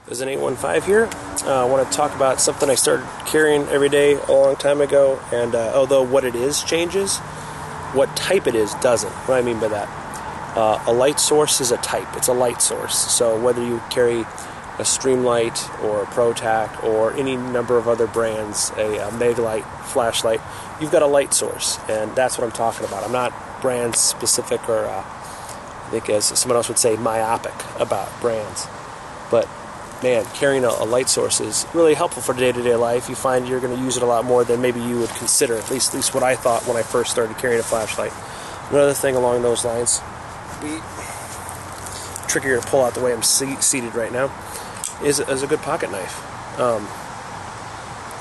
Visit 815 here. I want to talk about something I started carrying every day a long time ago, and although what it is changes, what type it is doesn't. What do I mean by that? A light source is a type. It's a light source. So whether you carry a Streamlight or a ProTac or any number of other brands, a Megalite flashlight, you've got a light source, and that's what I'm talking about. I'm not brand specific or I think as someone else would say myopic about brands, but man, carrying a light source is really helpful for day-to-day life. You find you're going to use it a lot more than maybe you would consider, at least what I thought when I first started carrying a flashlight. Another thing along those lines, be trickier to pull out the way I'm seated right now, is a good pocket knife.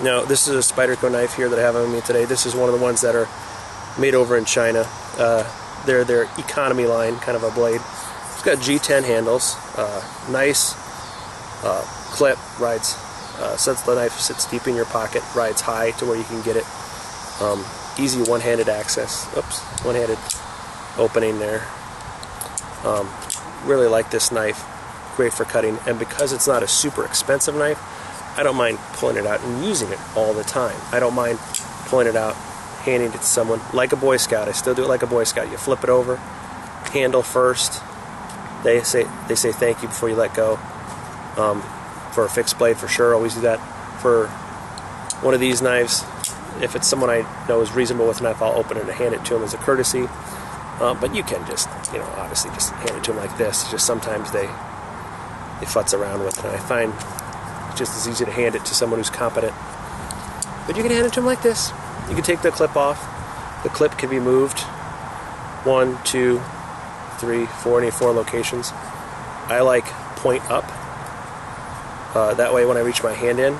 Now, this is a Spyderco knife here that I have on me today. This is one of the ones that are made over in China. They're their economy line, kind of a blade. It's got G10 handles, nice clip, rides, sets the knife, sits deep in your pocket, rides high to where you can get it. Easy one-handed access. Oops, one-handed opening there. Really like this knife. Great for cutting, and because it's not a super expensive knife, I don't mind pulling it out and using it all the time. I don't mind pulling it out, handing it to someone like a Boy Scout. I still do it like a Boy Scout. You flip it over, handle first. They say thank you before you let go. For a fixed blade, for sure, always do that. For one of these knives, if it's someone I know is reasonable with a knife, I'll open it and hand it to them as a courtesy. But you can just, obviously just hand it to them like this. Just sometimes they futz around with it, and I find it's just as easy to hand it to someone who's competent. But you can hand it to them like this. You can take the clip off. The clip can be moved 1, 2, 3, 4, any 4 locations. I like point up. That way when I reach my hand in,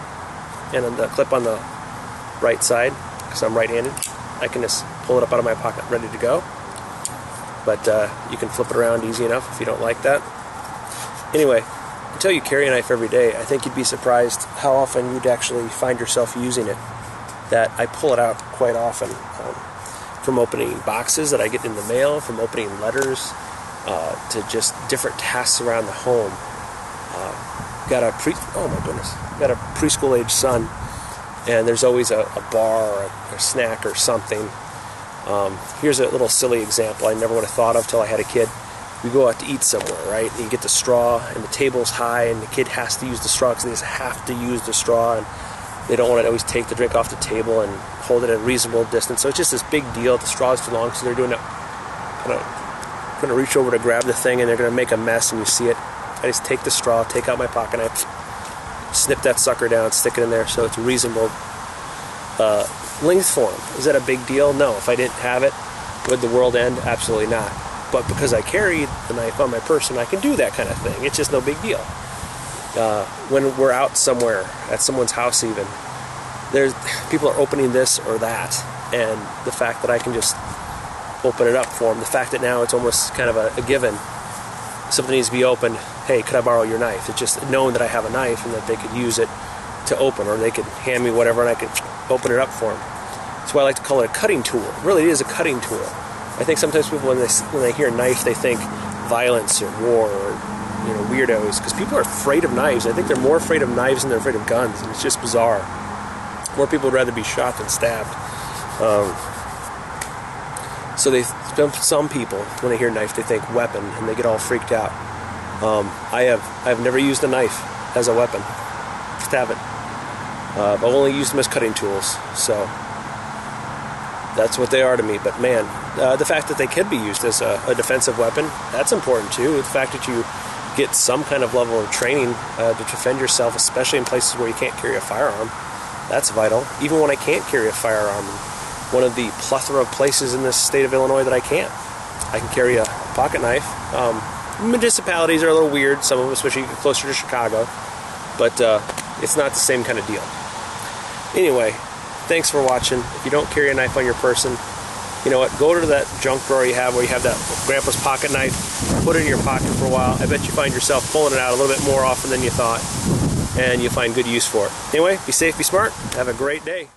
and then the clip on the right side, because I'm right-handed, I can just pull it up out of my pocket ready to go. But you can flip it around easy enough if you don't like that. Anyway, until you carry a knife every day, I think you'd be surprised how often you'd actually find yourself using it. That I pull it out quite often, from opening boxes that I get in the mail, from opening letters, to just different tasks around the home. Got a preschool age son, and there's always a bar or a snack or something. Here's a little silly example I never would have thought of till I had a kid. We go out to eat somewhere, right? And you get the straw, and the table's high, and the kid has to use the straw because they just have to use the straw, and they don't want to always take the drink off the table and hold it at a reasonable distance. So it's just this big deal. The straw's too long, so they're doing it. Going to reach over to grab the thing, and they're going to make a mess, and you see it. I just take the straw, take out my pocket knife, snip that sucker down, stick it in there so it's a reasonable length for them. Is that a big deal? No. If I didn't have it, would the world end? Absolutely not. But because I carry the knife on my person, I can do that kind of thing. It's just no big deal. When we're out somewhere, at someone's house even, people are opening this or that, and the fact that I can just open it up for them, the fact that now it's almost kind of a given, something needs to be opened, hey, could I borrow your knife? It's just knowing that I have a knife and that they could use it to open, or they could hand me whatever and I could open it up for them. That's why I like to call it a cutting tool. Really, it is a cutting tool. I think sometimes people, when they hear knife, they think violence or war or weirdos, because people are afraid of knives. I think they're more afraid of knives than they're afraid of guns, and it's just bizarre. More people would rather be shot than stabbed. So some people, when they hear knife, they think weapon, and they get all freaked out. I have never used a knife as a weapon. Just haven't. I've only used them as cutting tools, so that's what they are to me. But man, the fact that they can be used as a defensive weapon, that's important too. The fact that you get some kind of level of training to defend yourself, especially in places where you can't carry a firearm, that's vital. Even when I can't carry a firearm, one of the plethora of places in this state of Illinois that I can carry a pocket knife. Municipalities are a little weird, some of them, especially closer to Chicago, but it's not the same kind of deal. Anyway, thanks for watching. If you don't carry a knife on your person, you know what, go to that junk drawer you have where you have that grandpa's pocket knife, put it in your pocket for a while. I bet you find yourself pulling it out a little bit more often than you thought, and you'll find good use for it. Anyway, be safe, be smart, have a great day.